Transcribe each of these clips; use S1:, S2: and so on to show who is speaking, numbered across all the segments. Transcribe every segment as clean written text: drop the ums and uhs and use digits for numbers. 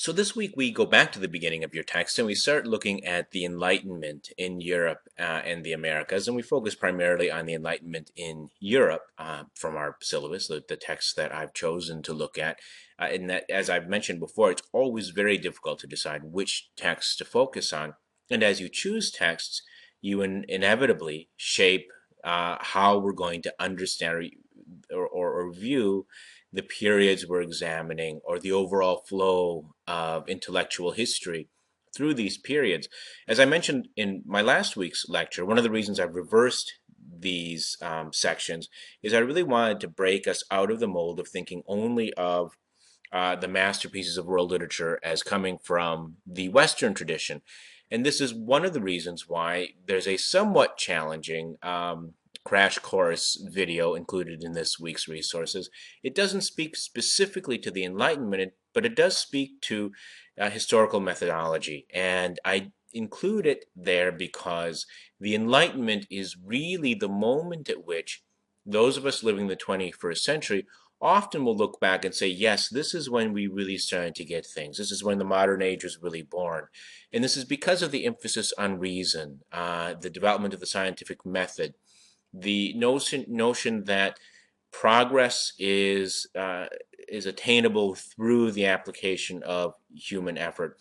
S1: So this week we go back to the beginning of your text and we start looking at the Enlightenment in Europe and the Americas, and we focus primarily on the Enlightenment in Europe from our syllabus, the text that I've chosen to look at. And that, as I've mentioned before, it's always very difficult to decide which texts to focus on. And as you choose texts, you inevitably shape how we're going to understand or view the periods we're examining or the overall flow of intellectual history through these periods. As I mentioned in my last week's lecture, one of the reasons I've reversed these sections is I really wanted to break us out of the mold of thinking only of the masterpieces of world literature as coming from the Western tradition. And this is one of the reasons why there's a somewhat challenging crash course video included in this week's resources. It doesn't speak specifically to the Enlightenment, but it does speak to historical methodology. And I include it there because the Enlightenment is really the moment at which those of us living the 21st century often will look back and say, yes, this is when we really started to get things. This is when the modern age was really born. And this is because of the emphasis on reason, the development of the scientific method, the notion that progress is attainable through the application of human effort.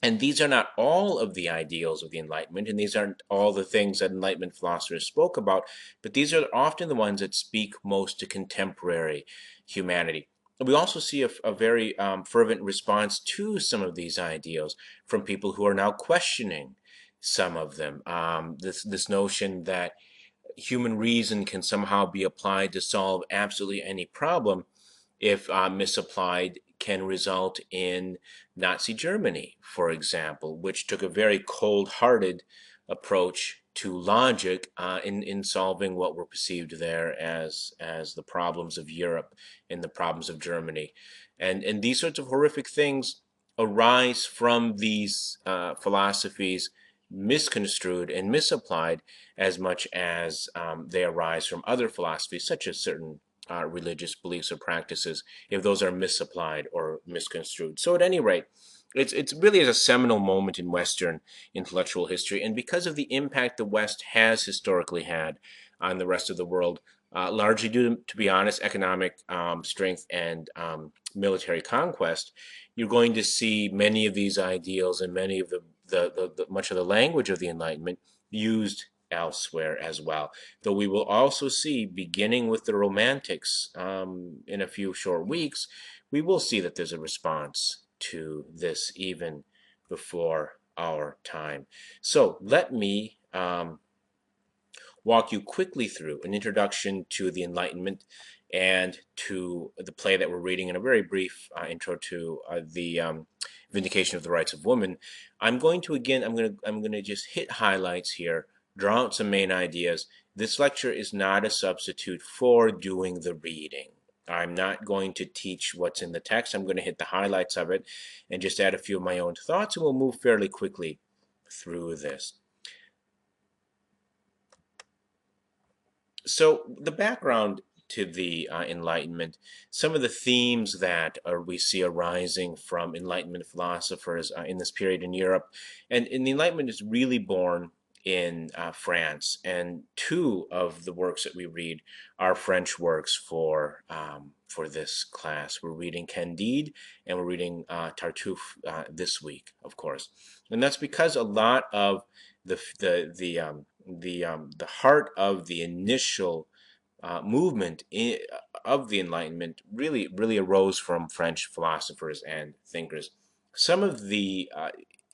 S1: And these are not all of the ideals of the Enlightenment, and these aren't all the things that Enlightenment philosophers spoke about, but these are often the ones that speak most to contemporary humanity. We also see a very fervent response to some of these ideals from people who are now questioning some of them. This notion that human reason can somehow be applied to solve absolutely any problem, if misapplied, can result in Nazi Germany, for example, which took a very cold-hearted approach to logic in solving what were perceived there as the problems of Europe and the problems of Germany. And these sorts of horrific things arise from these philosophies misconstrued and misapplied as much as they arise from other philosophies, such as certain religious beliefs or practices, if those are misapplied or misconstrued. So at any rate, it's really a seminal moment in Western intellectual history, and because of the impact the West has historically had on the rest of the world, largely due to be honest, economic strength and military conquest, you're going to see many of these ideals and many of the much of the language of the Enlightenment used elsewhere as well. Though we will also see, beginning with the Romantics in a few short weeks, we will see that there's a response to this even before our time. So let me walk you quickly through an introduction to the Enlightenment and to the play that we're reading, in a very brief intro to the Vindication of the Rights of Women. I'm going to just hit highlights here, draw out some main ideas. This lecture is not a substitute for doing the reading. I'm not going to teach what's in the text. I'm going to hit the highlights of it and just add a few of my own thoughts, and we'll move fairly quickly through this. So the background to the Enlightenment, some of the themes that we see arising from Enlightenment philosophers in this period in Europe, and the Enlightenment is really born in France, and two of the works that we read are French works for this class. We're reading Candide and we're reading Tartuffe this week, of course, and that's because a lot of the heart of the initial movement of the Enlightenment really arose from French philosophers and thinkers. Some of the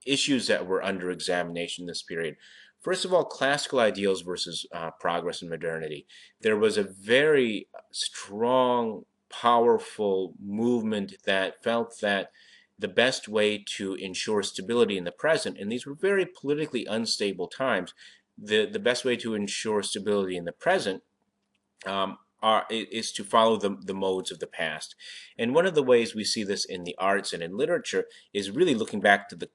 S1: issues that were under examination in this period. First of all, classical ideals versus progress and modernity. There was a very strong, powerful movement that felt that the best way to ensure stability in the present, and these were very politically unstable times, the best way to ensure stability in the present is to follow the modes of the past. And one of the ways we see this in the arts and in literature is really looking back to the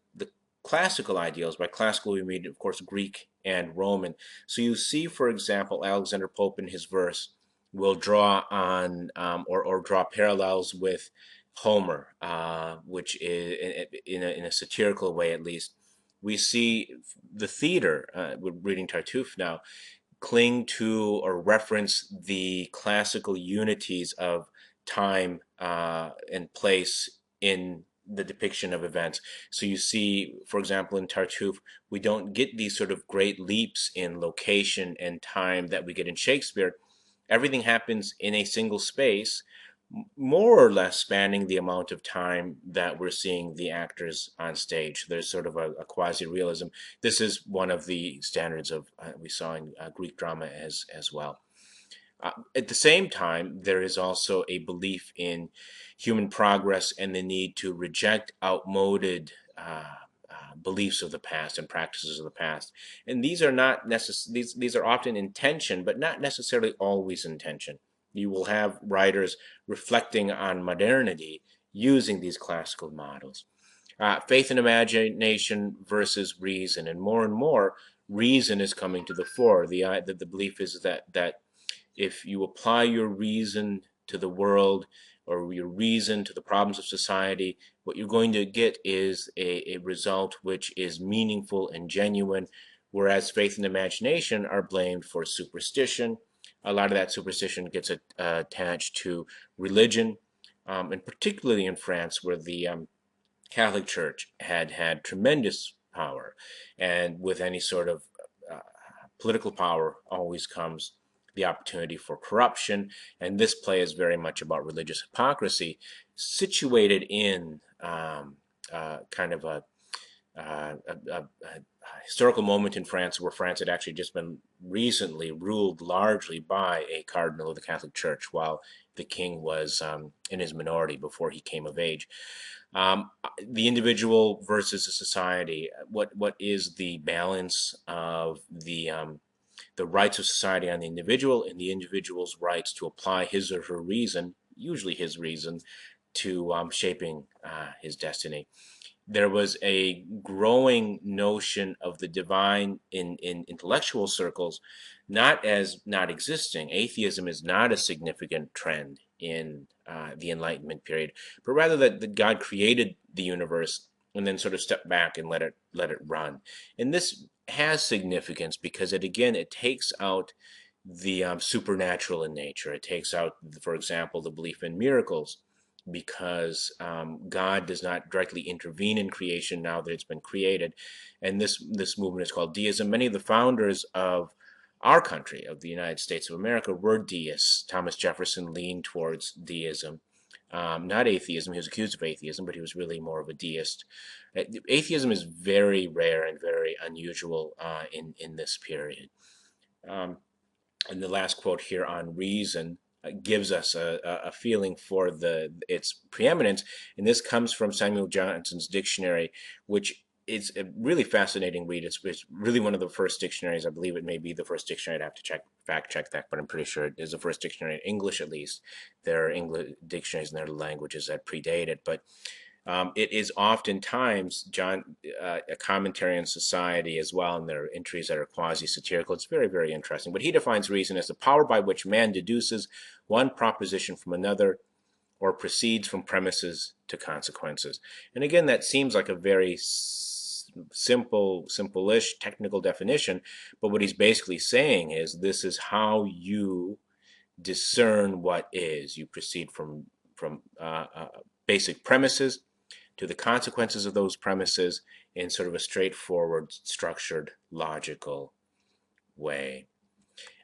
S1: classical ideals. By classical, we mean, of course, Greek and Roman. So you see, for example, Alexander Pope in his verse will draw on or draw parallels with Homer, which is in a satirical way at least. We see the theater, we're reading Tartuffe now, cling to or reference the classical unities of time and place in the depiction of events. So you see, for example, in Tartuffe, we don't get these sort of great leaps in location and time that we get in Shakespeare. Everything happens in a single space, more or less spanning the amount of time that we're seeing the actors on stage. There's sort of a quasi-realism. This is one of the standards of we saw in Greek drama as well. At the same time, there is also a belief in human progress and the need to reject outmoded beliefs of the past and practices of the past. And these are not these are often in tension, but not necessarily always in tension. You will have writers reflecting on modernity using these classical models. Faith and imagination versus reason, and more, reason is coming to the fore. The belief is that if you apply your reason to the world or your reason to the problems of society, what you're going to get is a result which is meaningful and genuine, whereas faith and imagination are blamed for superstition. A lot of that superstition gets attached to religion, and particularly in France, where the Catholic Church had tremendous power, and with any sort of uh, political power always comes the opportunity for corruption, and this play is very much about religious hypocrisy, situated in kind of a historical moment in France where France had actually just been recently ruled largely by a cardinal of the Catholic Church, while the king was in his minority before he came of age. The individual versus the society. What is the balance of the rights of society on the individual and the individual's rights to apply his or her reason, usually his reason, to shaping his destiny? There was a growing notion of the divine in intellectual circles, not as not existing. Atheism is not a significant trend in the Enlightenment period, but rather that God created the universe and then sort of stepped back and let it run. And this has significance because it takes out the supernatural in nature. It takes out, for example, the belief in miracles, because God does not directly intervene in creation now that it's been created. And this movement is called deism. Many of the founders of our country, of the United States of America, were deists. Thomas Jefferson leaned towards deism, not atheism. He was accused of atheism, but he was really more of a deist. Atheism is very rare and very unusual in this period. Um, and the last quote here on reason gives us a feeling for its preeminence, and this comes from Samuel Johnson's dictionary, which is a really fascinating read. It's really one of the first dictionaries. I believe it may be the first dictionary. I'd have to fact check that, but I'm pretty sure it is the first dictionary in English, at least. There are English dictionaries in other languages that predate it, but it is oftentimes a commentary on society as well, and there are entries that are quasi-satirical. It's very, very interesting. But he defines reason as the power by which man deduces one proposition from another or proceeds from premises to consequences. And again, that seems like a very simple-ish technical definition, but what he's basically saying is this is how you discern what is. You proceed from basic premises to the consequences of those premises in sort of a straightforward, structured, logical way.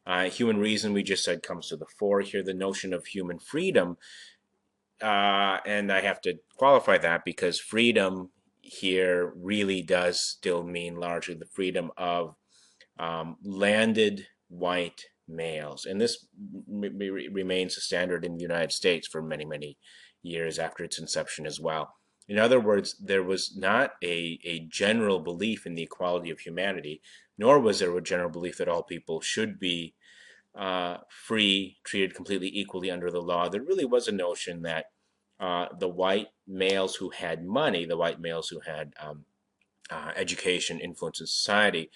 S1: Human reason, we just said, comes to the fore here. The notion of human freedom, and I have to qualify that because freedom here really does still mean largely the freedom of landed white males. And this remains a standard in the United States for many, many years after its inception as well. In other words, there was not a general belief in the equality of humanity, nor was there a general belief that all people should be free, treated completely equally under the law. There really was a notion that the white males who had money, the white males who had education, influence in society,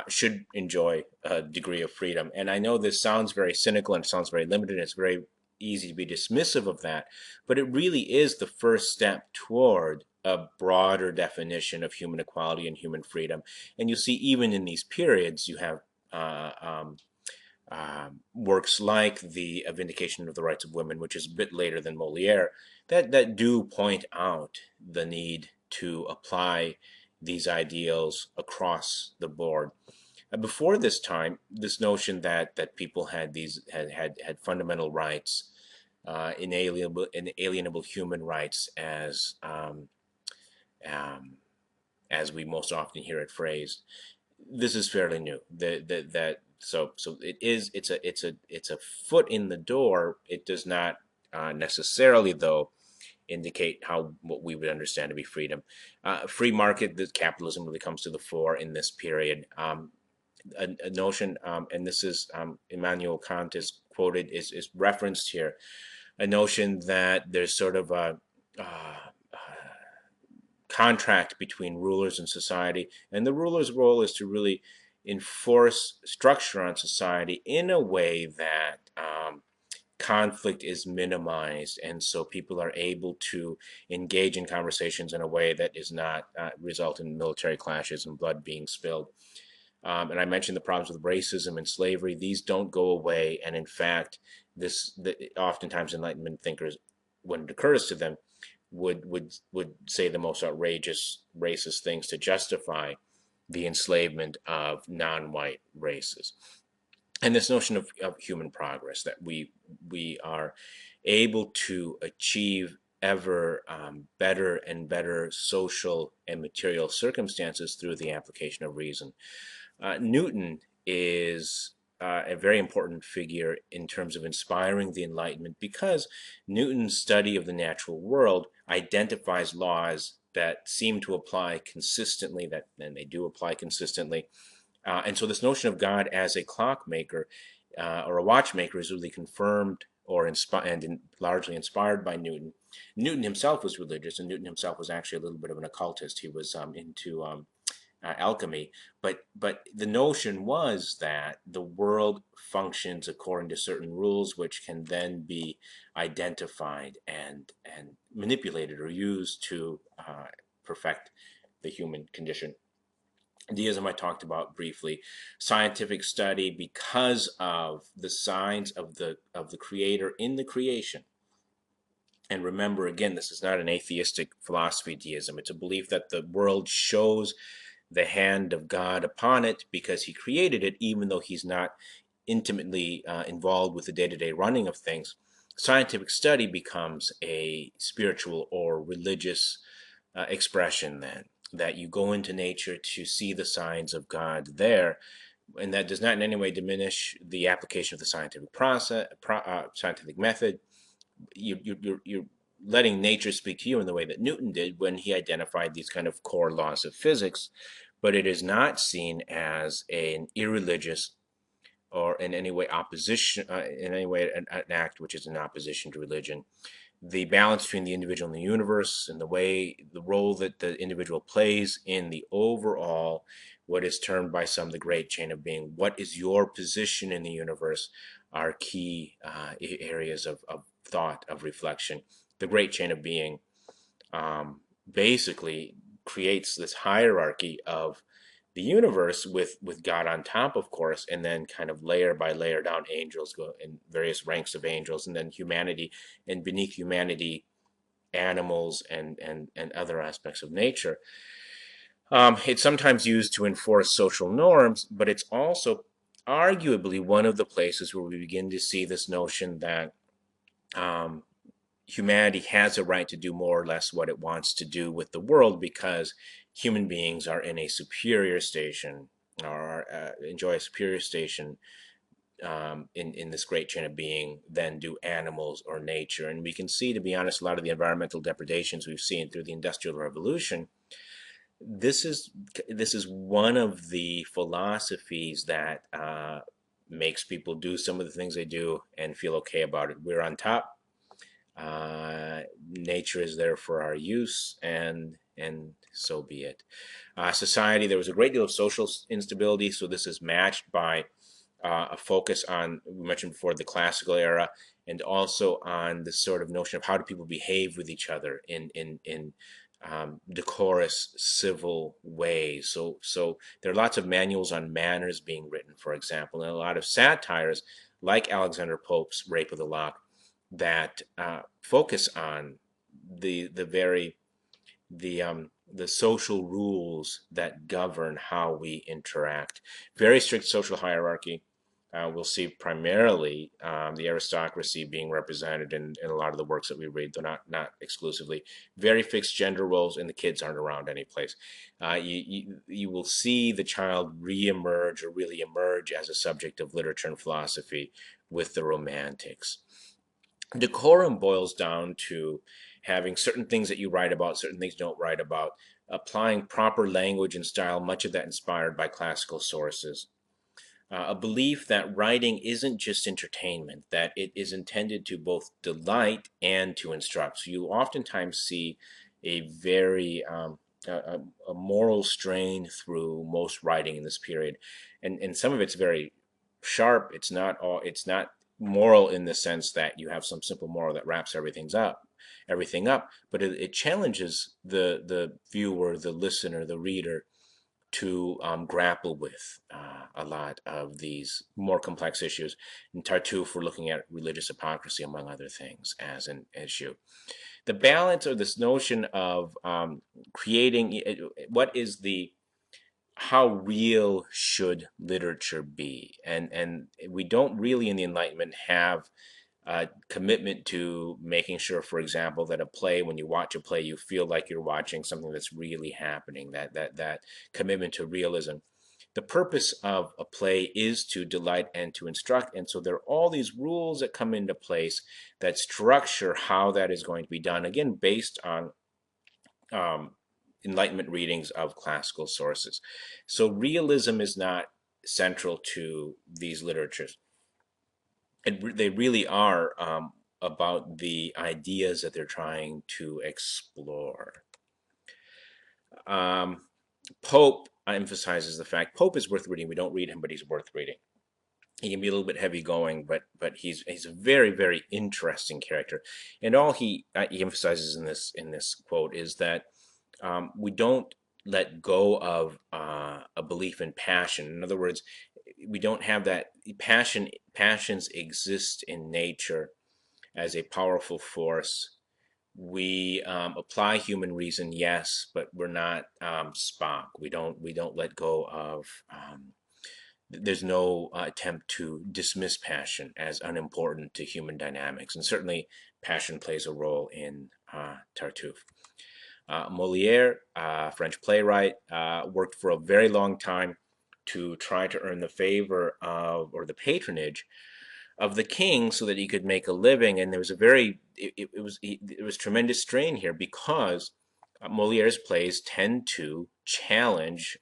S1: should enjoy a degree of freedom. And I know this sounds very cynical and sounds very limited. And it's very easy to be dismissive of that, but it really is the first step toward a broader definition of human equality and human freedom. And you see, even in these periods, you have uh, um, works like the Vindication of the Rights of Women, which is a bit later than Moliere, that do point out the need to apply these ideals across the board. Before this time, this notion that people had had fundamental rights, inalienable human rights, um, as we most often hear it phrased, this is fairly new. So it's a foot in the door. It does not necessarily, though, indicate how what we would understand to be freedom. Free market, the capitalism really comes to the fore in this period. A notion, and this is Immanuel Kant is quoted, is referenced here. A notion that there's sort of a contract between rulers and society, and the ruler's role is to really enforce structure on society in a way that conflict is minimized, and so people are able to engage in conversations in a way that is not result in military clashes and blood being spilled. And I mentioned the problems with racism and slavery. These don't go away, and in fact, oftentimes Enlightenment thinkers, when it occurs to them, would say the most outrageous racist things to justify the enslavement of non-white races. And this notion of human progress, that we are able to achieve ever better and better social and material circumstances through the application of reason. Newton is a very important figure in terms of inspiring the Enlightenment, because Newton's study of the natural world identifies laws that seem to apply consistently, and they do apply consistently. And so this notion of God as a clockmaker or a watchmaker is really confirmed or inspired, and largely inspired by Newton. Newton himself was religious, and Newton himself was actually a little bit of an occultist. He was into alchemy, but the notion was that the world functions according to certain rules, which can then be identified and manipulated or used to perfect the human condition. Deism I talked about briefly. Scientific study, because of the signs of the Creator in the creation. And remember, again, this is not an atheistic philosophy, deism. It's a belief that the world shows the hand of God upon it because he created it, even though he's not intimately involved with the day-to-day running of things. Scientific study becomes a spiritual or religious expression then, that you go into nature to see the signs of God there, and that does not in any way diminish the application of the scientific process, scientific method. You're letting nature speak to you in the way that Newton did when he identified these kind of core laws of physics, but it is not seen as an irreligious or in any way opposition, in any way an act which is in opposition to religion. The balance between the individual and the universe, and the role that the individual plays in the overall, what is termed by some the great chain of being. What is your position in the universe? Are key areas of thought, of reflection. The great chain of being basically creates this hierarchy of the universe with God on top, of course, and then kind of layer by layer down, angels go in various ranks of angels, and then humanity, and beneath humanity, animals and other aspects of nature. It's sometimes used to enforce social norms, but it's also arguably one of the places where we begin to see this notion that um, humanity has a right to do more or less what it wants to do with the world, because human beings are in a superior station, or enjoy a superior station in this great chain of being than do animals or nature. And we can see, to be honest, a lot of the environmental depredations we've seen through the Industrial Revolution. This is one of the philosophies that makes people do some of the things they do and feel okay about it. We're on top. Nature is there for our use, and so be it. Society, there was a great deal of social instability, so this is matched by a focus on, we mentioned before, the classical era and also on the sort of notion of how do people behave with each other in decorous civil ways. So there are lots of manuals on manners being written, for example, and a lot of satires like Alexander Pope's Rape of the Lock that focus on the very the social rules that govern how we interact. Very strict social hierarchy. We'll see primarily the aristocracy being represented in a lot of the works that we read, though not exclusively. Very fixed gender roles, and the kids aren't around any place. You will see the child reemerge or really emerge as a subject of literature and philosophy with the Romantics. Decorum boils down to having certain things that you write about, certain things you don't write about, applying proper language and style, much of that inspired by classical sources. A belief that writing isn't just entertainment, that it is intended to both delight and to instruct. So you oftentimes see a very a moral strain through most writing in this period, and some of it's very sharp. It's not moral in the sense that you have some simple moral that wraps everything up, but it challenges the viewer, the listener, the reader to grapple with a lot of these more complex issues. In Tartuffe, we're looking at religious hypocrisy, among other things, as an issue. The balance, or this notion of creating what is the how real should literature be, and we don't really in the Enlightenment have commitment to making sure, for example, that a play, when you watch a play, you feel like you're watching something that's really happening. That commitment to realism. The purpose of a play is to delight and to instruct, and so there are all these rules that come into place that structure how that is going to be done. Again, based on um, Enlightenment readings of classical sources. So realism is not central to these literatures. They really are about the ideas that they're trying to explore. Um, Pope emphasizes the fact Pope is worth reading. We don't read him, but he's worth reading. He can be a little bit heavy going, but he's a very interesting character. And all he emphasizes in this quote is that we don't let go of a belief in passion. In other words, we don't have that passion. Passions exist in nature as a powerful force. We apply human reason, yes, but we're not Spock. We don't let go of. There's no attempt to dismiss passion as unimportant to human dynamics, and certainly passion plays a role in Tartuffe. Molière, French playwright, worked for a very long time to try to earn the favor of or the patronage of the king so that he could make a living. And there was a very it was tremendous strain here because Moliere's plays tend to challenge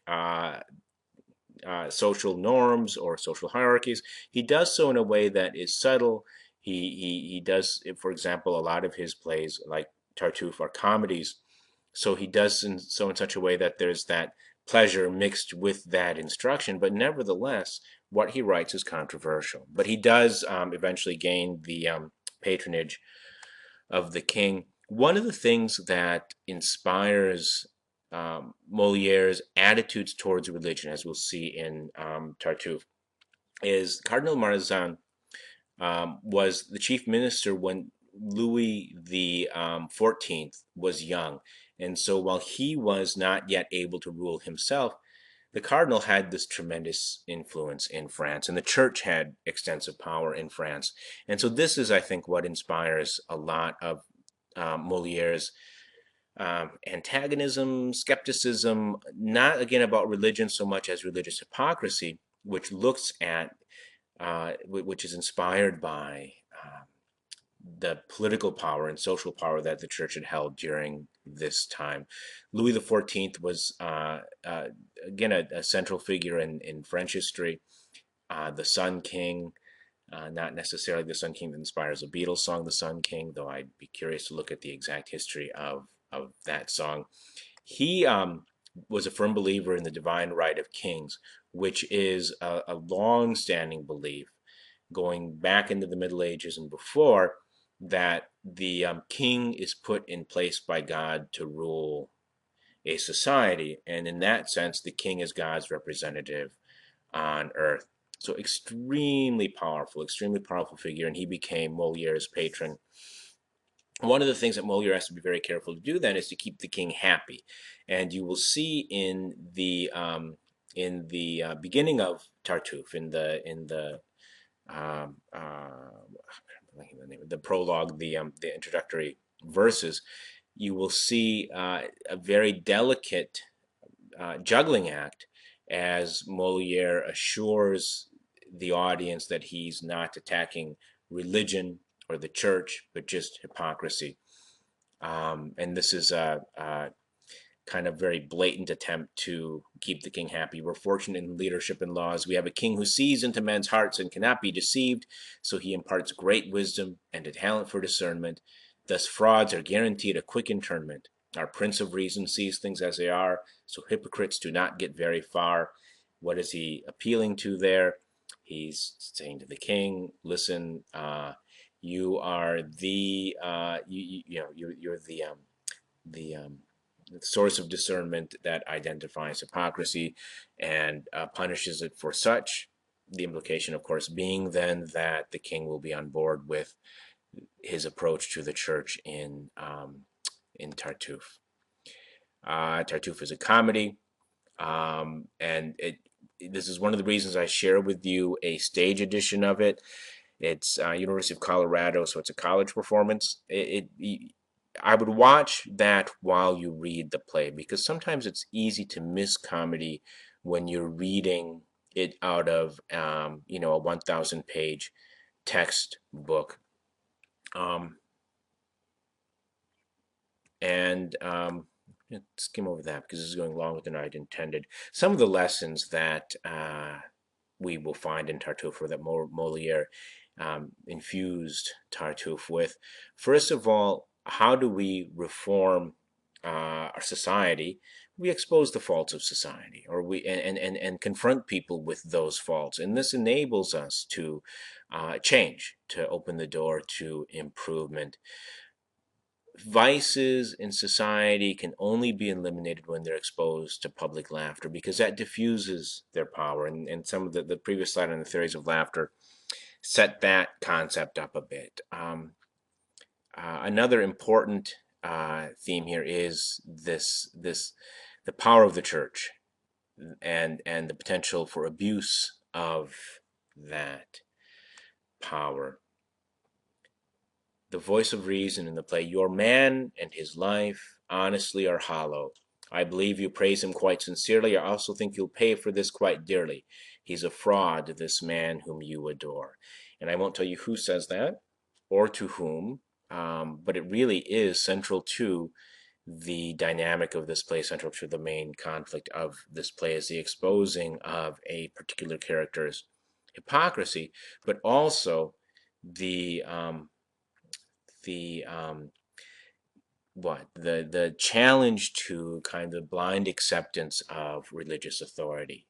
S1: social norms or social hierarchies. He does so in a way that is subtle. He does, for example, a lot of his plays, like Tartuffe, are comedies. So he does in such a way that there's that pleasure mixed with that instruction. But nevertheless, what he writes is controversial. But he does eventually gain the patronage of the king. One of the things that inspires Moliere's attitudes towards religion, as we'll see in Tartuffe, is Cardinal Mazarin was the chief minister when Louis the 14th was young. And so while he was not yet able to rule himself, the cardinal had this tremendous influence in France, and the church had extensive power in France. And so this is, I think, what inspires a lot of Moliere's antagonism, skepticism, not again about religion so much as religious hypocrisy, which looks at, which is inspired by the political power and social power that the church had held during this time. Louis XIV was, again, a central figure in French history, the Sun King. Not necessarily the Sun King that inspires the Beatles song, The Sun King, though I'd be curious to look at the exact history of that song. He was a firm believer in the divine right of kings, which is a long-standing belief going back into the Middle Ages and before, that the king is put in place by God to rule a society. And in that sense, the king is God's representative on earth. So extremely powerful figure. And he became Moliere's patron. One of the things that Moliere has to be very careful to do then is to keep the king happy. And you will see in the beginning of Tartuffe, um, uh, the prologue, the introductory verses, you will see a very delicate juggling act as Moliere assures the audience that he's not attacking religion or the church, but just hypocrisy. And this is a kind of very blatant attempt to keep the king happy. We're fortunate in leadership and laws. We have a king who sees into men's hearts and cannot be deceived, so he imparts great wisdom and a talent for discernment. Thus, frauds are guaranteed a quick internment. Our Prince of Reason sees things as they are, so hypocrites do not get very far. What is he appealing to there? He's saying to the king, "Listen, you are you're the source of discernment that identifies hypocrisy and punishes it for such." The implication, of course, being then that the king will be on board with his approach to the church in Tartuffe. Tartuffe is a comedy, and this is one of the reasons I share with you a stage edition of it. It's University of Colorado, so it's a college performance. I would watch that while you read the play, because sometimes it's easy to miss comedy when you're reading it out of a 1,000 page textbook. Um, and skim over that because this is going longer than I'd intended. Some of the lessons that we will find in Tartuffe, or that Moliere infused Tartuffe with. First of all, how do we reform our society? We expose the faults of society, or we and confront people with those faults, and this enables us to change, to open the door to improvement. Vices in society can only be eliminated when they're exposed to public laughter, because that diffuses their power. And some of the previous slide on the theories of laughter set that concept up a bit. Another important theme here is the power of the church and the potential for abuse of that power. The voice of reason in the play: "Your man and his life honestly are hollow. I believe you praise him quite sincerely. I also think you'll pay for this quite dearly. He's a fraud, this man whom you adore." And I won't tell you who says that or to whom, but it really is central to the dynamic of this play, central to the main conflict of this play, is the exposing of a particular character's hypocrisy, but also the the the challenge to kind of blind acceptance of religious authority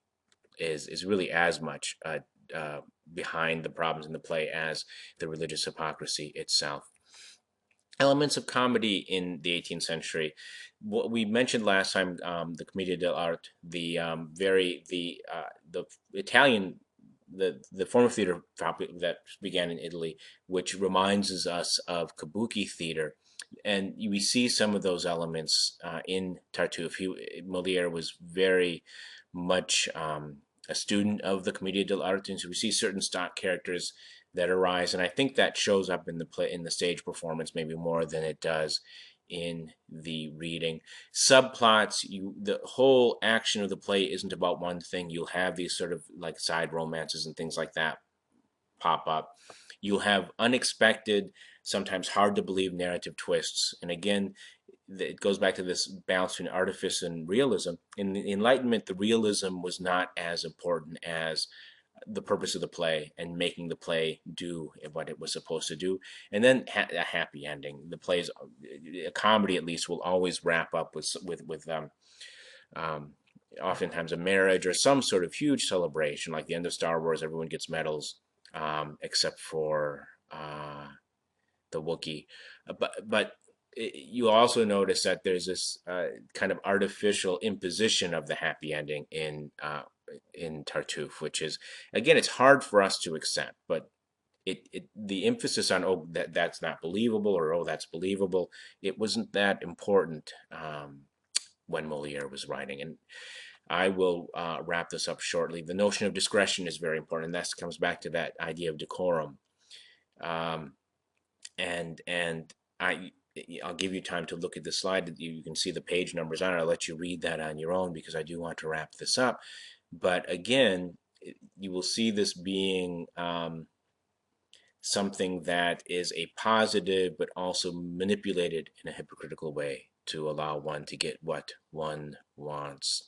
S1: is really as much behind the problems in the play as the religious hypocrisy itself. Elements of comedy in the 18th century. What we mentioned last time, the commedia dell'arte, the Italian, the form of theater that began in Italy, which reminds us of kabuki theater, and we see some of those elements in Tartuffe. Moliere was very much a student of the commedia dell'arte, and so we see certain stock characters that arise, and I think that shows up in the play, in the stage performance, maybe more than it does in the reading. Subplots, the whole action of the play isn't about one thing. You'll have these sort of like side romances and things like that pop up. You'll have unexpected, sometimes hard to believe narrative twists, and again, it goes back to this balance between artifice and realism. In the Enlightenment, the realism was not as important as the purpose of the play and making the play do what it was supposed to do. And then a happy ending. The plays, a comedy at least, will always wrap up with um, oftentimes a marriage or some sort of huge celebration, like the end of Star Wars. Everyone gets medals except for the Wookiee. But you also notice that there's this kind of artificial imposition of the happy ending in Tartuffe, which is, again, it's hard for us to accept, but the emphasis on, oh, that's not believable, or oh, that's believable, it wasn't that important when Moliere was writing. And I will wrap this up shortly. The notion of discretion is very important, and that comes back to that idea of decorum. Um, and I I'll give you time to look at the slide. You can see the page numbers on it. I'll let you read that on your own because I do want to wrap this up. But again, you will see this being something that is a positive, but also manipulated in a hypocritical way to allow one to get what one wants.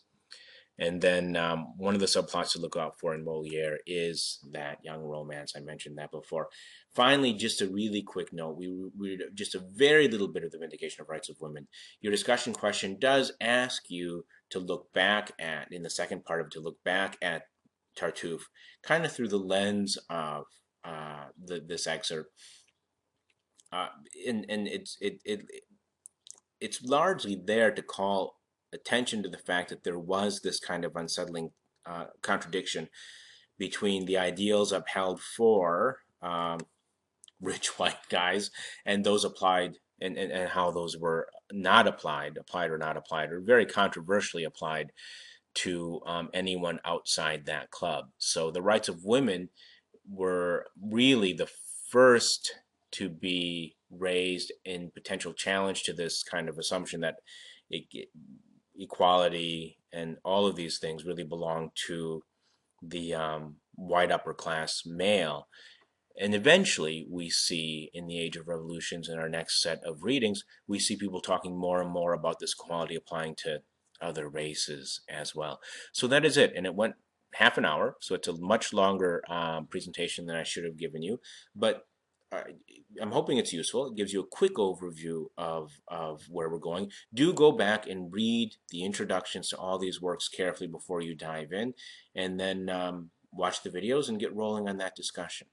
S1: And then one of the subplots to look out for in Moliere is that young romance. I mentioned that before. Finally, just a really quick note. We just a very little bit of the vindication of rights of women. Your discussion question does ask you to look back at, in the second part of it, to look back at Tartuffe, kind of through the lens of this excerpt. Uh, and it's largely there to call attention to the fact that there was this kind of unsettling contradiction between the ideals upheld for rich white guys and those applied, and how those were not applied or not applied, or very controversially applied to anyone outside that club. So the rights of women were really the first to be raised in potential challenge to this kind of assumption that equality and all of these things really belong to the white upper class male. And eventually, we see in the Age of Revolutions, in our next set of readings, we see people talking more and more about this equality applying to other races as well. So that is it. And it went half an hour, so it's a much longer presentation than I should have given you. But uh, I'm hoping it's useful. It gives you a quick overview of where we're going. Do go back and read the introductions to all these works carefully before you dive in, and then watch the videos and get rolling on that discussion.